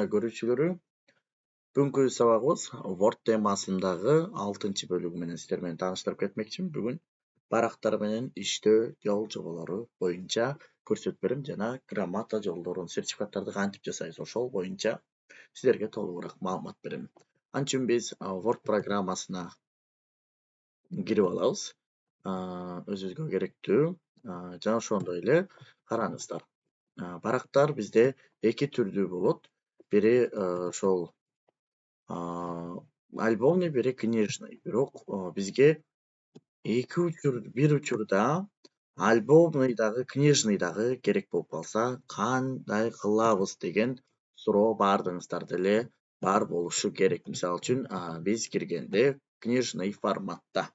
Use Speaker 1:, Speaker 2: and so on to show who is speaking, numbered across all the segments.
Speaker 1: жана көрүүчүлөрү, бүгүнкү сабагыбыз Word темасындагы 6-бөлүгү менен сиздер менен тааныштырып кетмекчимин. Бүгүн барактар менен иштөө жол жоболору боюнча көрсөтүп берем жана граммата жолдорун, сертификаттарды кантип жасайбыз, ошол боюнча сиздерге толугураак маалымат берем. Анча биз Word программасына кирип алабыз. Өзүбүзгө керектүү жана ошондой эле караңыздар. Барактар бизде эки түрдүү болот. Бири ошол альбомный, бири книжный. Бирок бизге бир учурда альбомный дагы, книжный дагы керек болуп калса, кандай кылабыз деген суроо баардыгыңыздарда эле бар болушу керек. Мисалы үчүн биз киргенде книжный форматта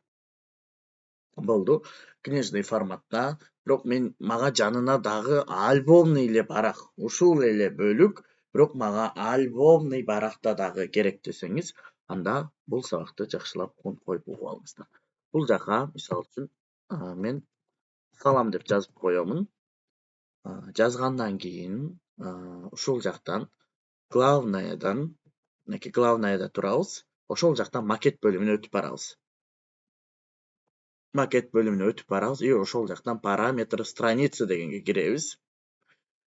Speaker 1: болду. Книжный форматта, бирок мага жанына дагы альбомный эле барак, ушул эле бөлүк, бирок мага альбомный баракта дагы керек десеңиз, анда бул сабакты жакшылап коюп угуп алыңыздар. Бул жака мисалы үчүн мен салам деп жазып коёмун. Жазгандан кийин ушул жактан главныйдан, главныйда турабыз. Ошол жактан макет бөлүмүнө өтүп барабыз. Макет бөлүмүнө өтүп барабыз и ошол жактан параметр страницы дегенге киребиз.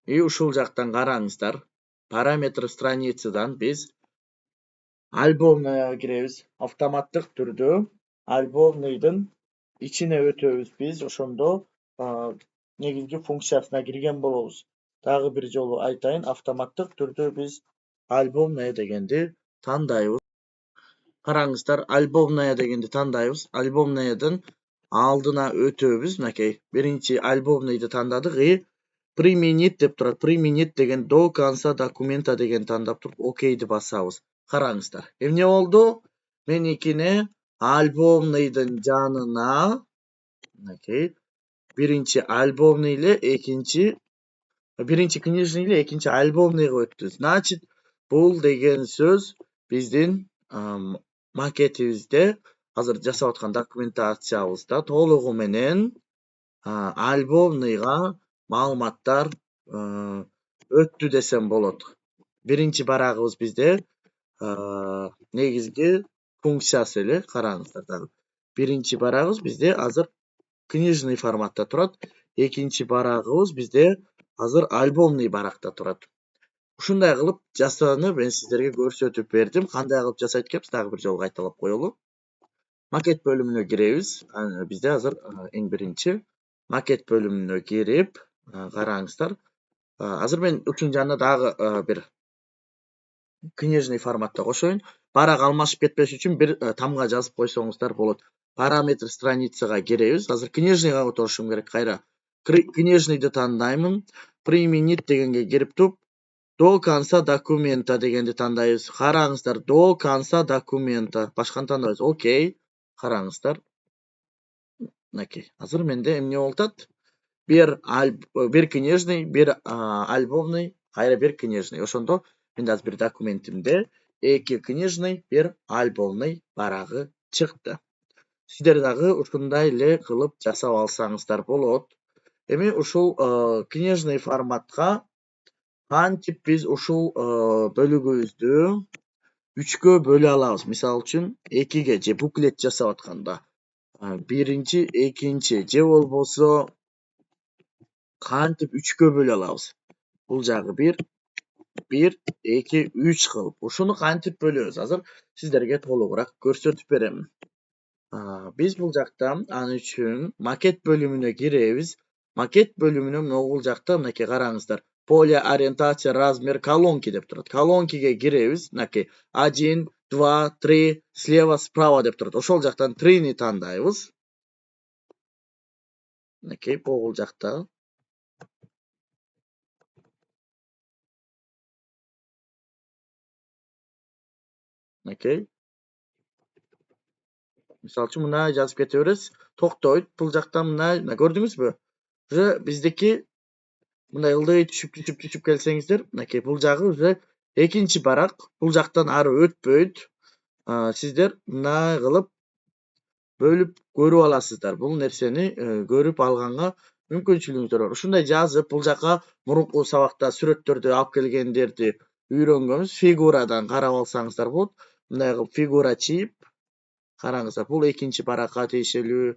Speaker 1: И ушул жактан караңыздар, параметр страницадан биз альбомныйга киребиз. Автоматтык түрдө альбомныйдын ичине өтөбүз биз, ошондо негизги функциясына кирген болобуз. Дагы бир жолу айтайын, автоматтык түрдө биз альбомная дегенди тандайбыз. Караңыздар, альбомная дегенди тандайбыз. Альбомнаядан алдына өтөбүз. Мынакей, биринчи альбомныйды тандадык и применить деп турат. Применить деген до конца документа деген тандап туруп, окейди басабыз. Караңыздар, эмне болду? Меникине альбомныйдын жанына, мынакей, биринчи альбомный эле, биринчи книжный эле, экинчи альбомныйга өттү. Значит, бул деген сөз биздин макетибизде, азыр жасап аткан документациябызда толугу менен альбомныйга маалыматтар өттү десем болот. Биринчи барагыбыз бизде негизги функциясы эле, караңыздар дагы. Биринчи барагыбыз бизде азыр книжный форматта турат. Экинчи барагыбыз бизде азыр альбомный баракта турат. Ушундай кылып жасоону мен сиздерге көрсөтүп бердим. Кандай кылып жасайт экенбиз, дагы бир жолу кайталап коелу. Макет бөлүмүнө киребиз. Бизде азыр эң биринчи макет бөлүмүнө кирип, караңыздар. Азыр мен ушунун жанына дагы бир книжный форматта кошоюн. Барак алмашып кетпеш үчүн бир тамга жазып койсоңуздар болот. Параметр страницага киребиз. Азыр книжныйга которушум керек кайра. Книжныйды тандаймын. Применить дегенге кирип туруп, до конца документа дегенди тандайбыз. Караңыздар, до конца документа. Башканы тандабайбыз. Окей. Караңыздар. Мынакей. Азыр менде эмне болуп атат? Бир книжный, бир альбомный, кайра бир книжный. Ошондо менде азыр бир документимде эки книжный, бир альбомный барагы чыкты. Сиздер дагы ушундай эле кылып жасап алсаңыздар болот. Эми ушул книжный форматка кантип биз ушул бөлүгүбүздү 3кө бөлө алабыз. Мисалы үчүн 2ге же буклет жасап атканда биринчи, экинчи же болбосо кантип 3кө бөлө алабыз. Бул жагы 1, 2, 3 кылып. Ушуну кантип бөлөбүз? Азыр сиздерге толугураак көрсөтүп берем. Биз бул жакта аны үчүн макет бөлүмүнө киребиз. Макет бөлүмүнө бул жакта мынакей караңыздар. Поле, ориентация, размер, колонки деп турат. Колонкиге киребиз. Мынакей 1, 2, 3, слева, справа деп турат. Ошол жактан 3ни тандайбыз. Мынакей бул жакта. Мынакей. Мисалы үчүн мына жазып кете бересиз. Токтойт. Бул жактан мына көрдүңүзбү? Уже биздики мындай ылдый түшүп келсеңиздер, мынакей бул жагы уже экинчи барак. Бул жактан ары өтпөйт. Сиздер мындай кылып бөлүп көрүп аласыздар. Бул нерсени көрүп алганга мүмкүнчүлүгүңүздөр бар. Ушундай жазып, бул жака мурунку сабакта сүрөттөрдү алып келгендерди үйрөнгөнбүз. Фигурадан карап алсаңыздар болот. Мындай кылып фигура чийип караңыздар. Бул экинчи баракка тиешелүү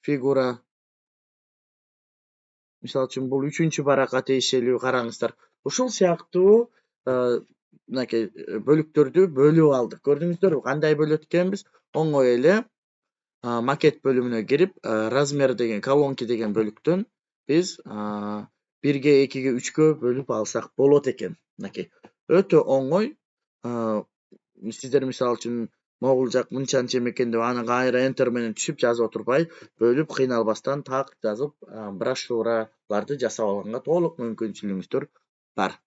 Speaker 1: фигура. Мисалы үчүн бул үчүнчү баракка тиешелүү, караңыздар. Ушул сыяктуу мынакей бөлүктөрдү бөлүп алдык. Көрдүңүздөрбү кандай бөлөт экенбиз? Оңой эле макет бөлүмүнө кирип, размер деген колонки деген бөлүктөн биз 1-ге 2-ге 3-кө бөлүп алсак болот экен. Мынакей өтө оңой. Сиздер мисалы үчүн могул жак мынчанча экен деп аны кайра enter менен түшүп жазып отурбай, бөлүп кыйналбастан так жазып брошюраларды жасап алганга толук мүмкүнчүлүгүңүздөр бар.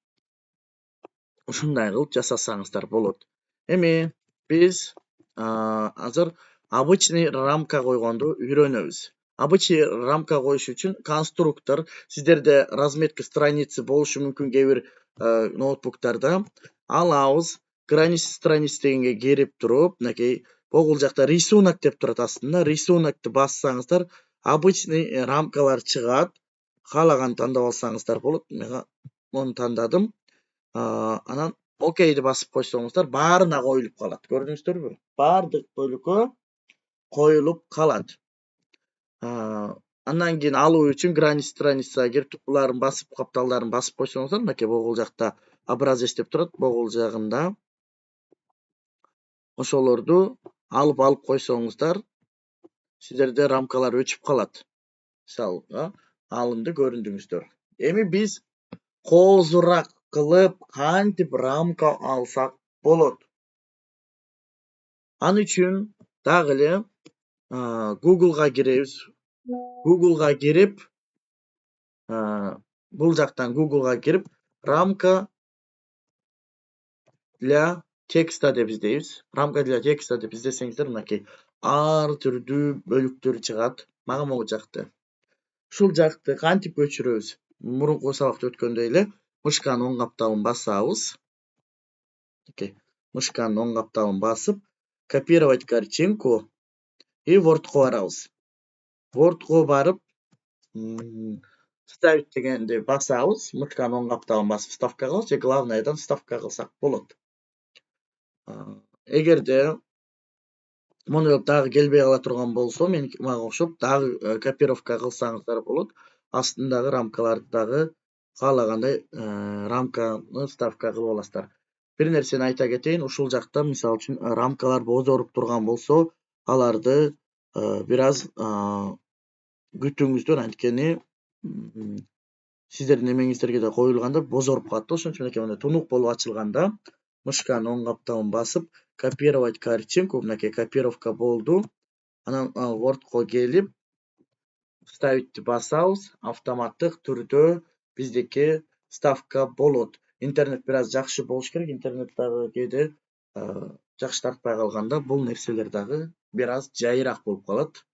Speaker 1: Ушундай кылып жасасаңыздар болот. Эми биз азыр обычный рамка койгонду үйрөнөбүз. Обычный рамка коюш үчүн конструктор, сиздерде разметка страницы болушу мүмкүн кээ бир ноутбуктарда. Алабыз, граница страниц дегенге кирип туруп, мынакей могул жакта рисунок деп турат астында. Рисунокты бассаңыздар, обычный рамкалар чыгат. Каалаган тандап алсаңыздар болот. Мен муну тандадым. Анан окейди басып койсоңуздар, баарына коюлуп калат. Көрдүңүздөрбү? Баардык бөлүккө коюлуп калат. Андан кийин алуу үчүн граница страницага кирип буларын басып, капталдарын басып койсоңуздар, мынакей могул жакта образец деп турат, могул жагында. Ошолорду алып койсоңуздар, сиздерде рамкалар өчүп калат. Мисалга алынды көрдүңүздөр. Эми биз коозураак кылып кантип рамка алсак болот? Ал үчүн дагы эле Google'га киребиз. Google'га кирип, бул жактан Google'га кирип, рамка для текста деп издейбиз. Рамка для текста деп издесеңиздер, мынакей ар түрдүү бөлүктөр чыгат. Мага могу жакты. Ушул жакты кантип көчүрөбүз? Мурунку сабакта өткөндөй эле мышканын оң капталын басабыз. Мышканын оң капталын басып, копировать картинку и Word'ко барабыз. Word'ко барып, вставить дегенди басабыз, мышканын оң капталын басып вставка кылабыз же главныйдан вставка кылсак болот. Эгерде мону дагы келбей кала турган болсо, мага окшоп дагы копировка кылсаңыздар болот. Астындагы рамкаларды дагы каалагандай рамканы вставка кылып аласыздар. Бир нерсени айта кетейин, ушул жакта мисалы үчүн рамкалар бозоруп турган болсо, аларды бир аз күтүңүздөр, анткени сиздердин эмеңиздерге да коюлганда бозоруп калат да. Ошон үчүн мынакей тунук болуп ачылганда мышканын оң капталын басып, копировать картинку, мынакей копировка болду. Анан Word'ко келип, вставить басабыз, автоматтык түрдө биздики вставка болот. Интернет бир аз жакшы болуш керек. Интернет дагы кээде жакшы тартпай калганда бул нерселер дагы бир аз жайыраак болуп калат.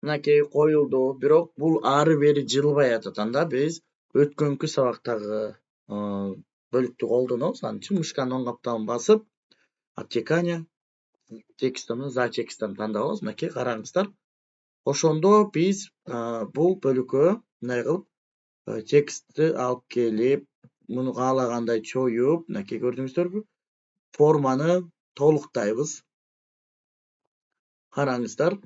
Speaker 1: Мынакей коюлду, бирок бул ары бери жылбай атат. Анда биз өткөнкү сабактагы бөлүктү колдонобуз. Ал үчүн мышканын оң капталын басып, отсекание текстini за текстин тандап алабыз. Мынакей караңыздар. Ошондо биз бул бөлүккө мындай кылып текстти алып келип, муну каалагандай чоюп, мынакей көрдүңүздөрбү? Форманы толуктайбыз. Караңыздар.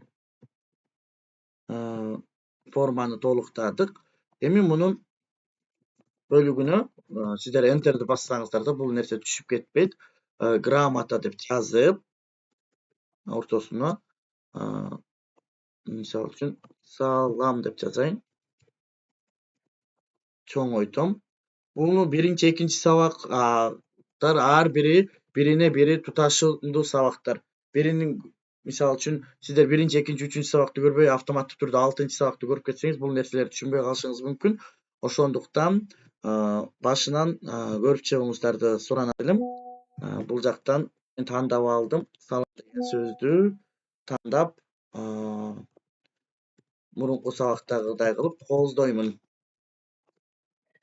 Speaker 1: Форманы толуктадык. Эми мунун бөлүгүнө сиздер enterди бассаңыздар да бул нерсе түшүп кетпейт. Грамота деп жазып, ортосуна мисалы үчүн салам деп жазайын. Чоңойтом. Буну биринчи, экинчи сабактар ар бири бирине бири туташындуу сабактар. Биринин мисалы үчүн сиздер биринчи, экинчи, үчүнчү сабакты көрбөй автоматтык түрдө 6-сабакты көрүп кетсеңиз, бул нерселерди түшүнбөй калышыңыз мүмкүн. Ошондуктан башынан көрүп чыгууңуздарды суранат элем. Бул жактан мен тандап алдым. Салам деген сөздү тандап, мурунку сабактагыдай кылып кооздоймун.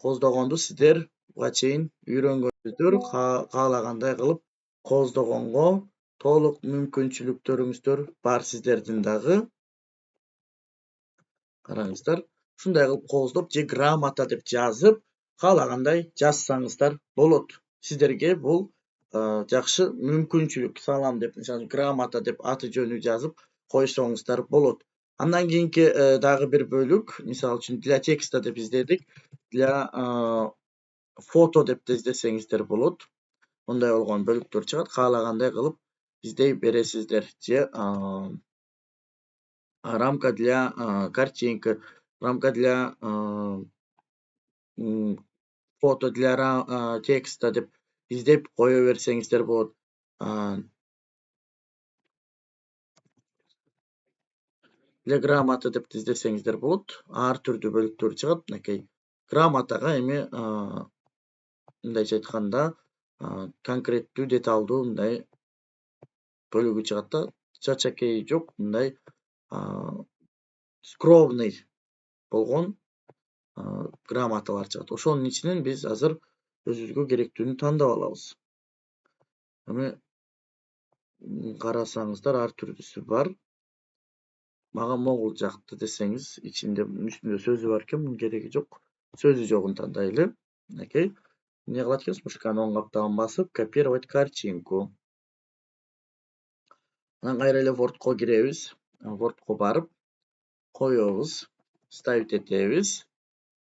Speaker 1: Кооздогонду сиздер буга чейин үйрөнгөнсүздөр. Каалагандай кылып кооздогонго толук мүмкүнчүлүктөрүңүздөр бар сиздердин дагы. Караңыздар. Ушундай кылып кооздоп же грамота деп жазып, каалагандай жазсаңыздар болот. Сиздерге бул жакшы мүмкүнчүлүк. Салам деп, мисалы грамота деп аты жөнү жазып койсоңуздар болот. Андан кийинки дагы бир бөлүк, мисалы үчүн для текста деп издедик, для фото деп да издесеңиздер болот. Мындай болгон бөлүктөр чыгат, каалагандай кылып издей бересиздер. Же рамка для картинка, рамка для фото для текста деп издеп кое берсеңиздер болот. Для грамота деп издесеңиздер болот. Ар түрдүү бөлүктөр чыгат. Мынакей грамотага эми мындайча айтканда конкреттүү, деталдуу мындай бөлүгү чыгат да. Чачакей жок, мындай скромный болгон грамоталар чыгат. Ошонун ичинен биз азыр өзүбүзгө керектүүнү тандап алабыз. Эми карасаңыздар ар түрдүүсү бар. Мага могул жакты десеңиз, ичинде үстүндө сөзү бар экен, мунун кереги жок. Сөзү жогун тандайлы. Мынакей. Эмне кылат экенбиз? Мышканы оң капталын басып, копировать картинку. Анан кайра эле Wordко киребиз. Wordко барып, коебуз, ставить этебиз.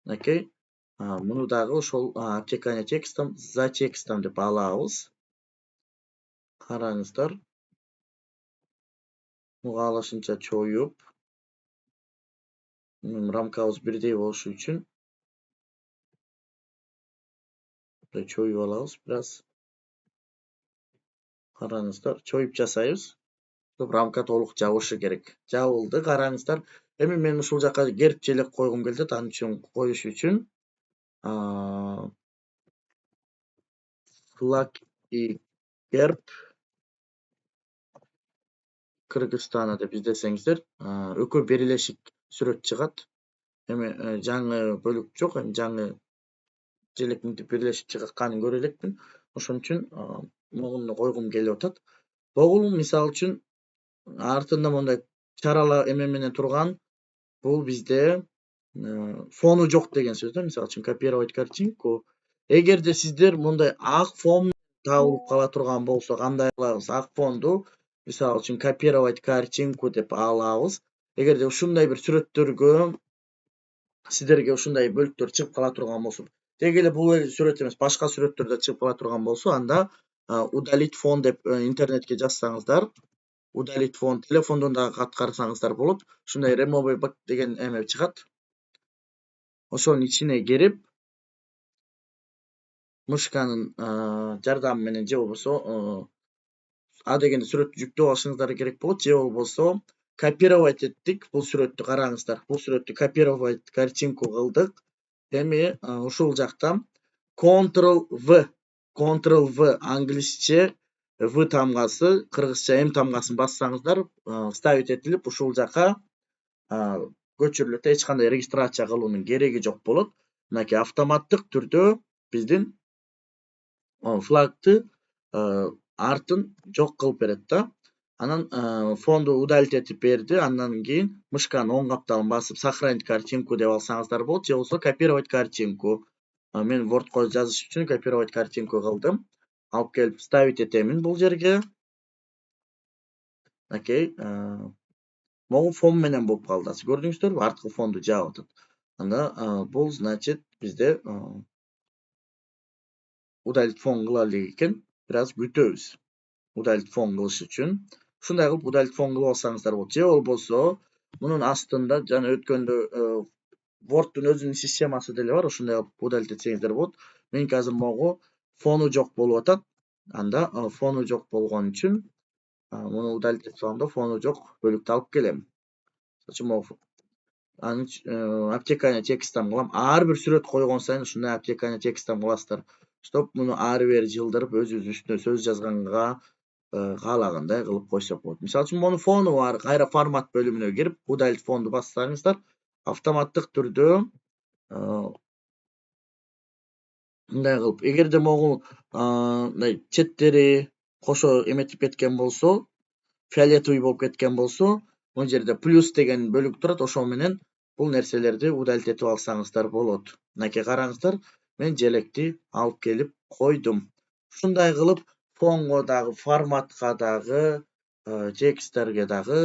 Speaker 1: Мынакей. Муну дагы ошол обтекание текстом, за текстом деп алабыз. Караңыздар. Каалашынча чоюп, рамкабыз бирдей болушу үчүн чоюп алабыз бир аз. Караңыздар, чоюп жасайбыз. Рамка толук жабышы керек. Жабылды, караңыздар. Эми мен ушул жака герб желек койгум келет, анын үчүн коюш үчүн флаг и герб Кыргызстана деп издесеңиздер, экөө бирлешик сүрөт чыгат. Эми жаңы бөлүк жок, эми жаңы желек мынтип бирлешип чыкканын көрө элекмин. Ошон үчүн могуну койгум келип атат. Могул мисалы үчүн артында мондай чарала эме менен турган, бул бизде фону жок деген сөз да. Мисалы үчүн копировать картинку. Эгерде сиздер мындай ак фон табылып кала турган болсо, кандай кылабыз? Ак фонду мисалы үчүн копировать картинку деп алабыз. Эгерде ушундай бир сүрөттөргө сиздерге ушундай бөлүктөр чыгып кала турган болсо, теги эле бул сүрөт эмес, башка сүрөттөр да чыгып кала турган болсо, анда удалить фон деп интернетке жазсаңыздар, удалить фон, телефондон дагы аткарсаңыздар болот. Ушундай remove back деген эме чыгат. Ошонун ичине кирип, мышканын жардамы менен же болбосо А дегенде сүрөттү жүктөп алышыңыздар керек болот, же болбосо копировать эттик бул сүрөттү. Караңыздар, бул сүрөттү копировать картинку кылдык. Эми ушул жакта Ctrl-V англисче V тамгасы, кыргызча M тамгасын бассаңыздар, ставить этилип ушул жака көчүрүлөт. Эч кандай регистрация кылуунун кереги жок болот. Мынакей автоматтык түрдө биздин флагды артын жок кылып берет да. Анан фонду удалить этип берди. Андан кийин мышканын оң капталын басып сохранить картинку деп алсаңыздар болот, же болбосо копировать картинку. Мен Wordко жазыш үчүн копировать картинку кылдым. Алып келип ставить этемин бул жерге. Окей. Могу фон менен болуп калды. Көрдүңүздөрбү? Арткы фонду жаап атат. Анда бул значит бизде удалить фон кыла элек экен. Бир аз күтөбүз. Удалить фон кылыш үчүн. Ушундай кылып удалить фон кылып алсаңыздар болот. Же болбосо мунун астында жана өткөндө Word'ун өзүнүн системасы деле бар. Ошондой кылып удалить этсеңиздер болот. Меники азыр могу фону жок болуп атат. Анда фону жок болгон үчүн муну удалить этип салам да, фону жок бөлүктү алып келем. Аны обтекание текстом кылам. Ар бир сүрөт койгон сайын ушундай обтекание текстом кыласыздар. Чтоб муну ары бери жылдырып өзүбүз үстүнө сөз жазганга каалагандай кылып койсок болот. Мисалы үчүн мунун фону бар. Кайра формат бөлүмүнө кирип, удалить фонду бассаңыздар, автоматтык түрдө мындай кылып, эгерде могу мындай четтери кошо эметип кеткен болсо, фиолетовый болуп кеткен болсо, мына жерде плюс деген бөлүк турат, ошол менен бул нерселерди удалить этип алсаңыздар болот. Мынакей караңыздар, мен желекти алып келип койдум. Ушундай кылып фонго дагы, форматка дагы, тексттерге дагы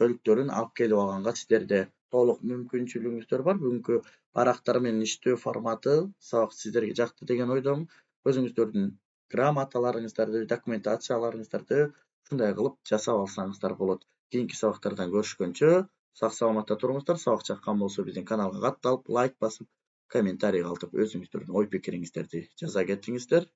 Speaker 1: бөлүктөрүн алып келип алганга сиздерде толук мүмкүнчүлүгүңүздөр бар. Бүгүнкү барактар менен иштөө форматы сабак сиздерге жакты деген ойдомун. Өзүңүздөрдүн грамоталарыңыздарды, документацияларыңыздарды ушундай кылып жасап алсаңыздар болот. Кийинки сабактардан көрүшкөнчө сак саламатта туруңуздар. Сабак жаккан болсо биздин каналга катталып, лайк басып, комментарий калтырып өзүңүздөрдүн ой пикириңиздерди жаза кетиңиздер.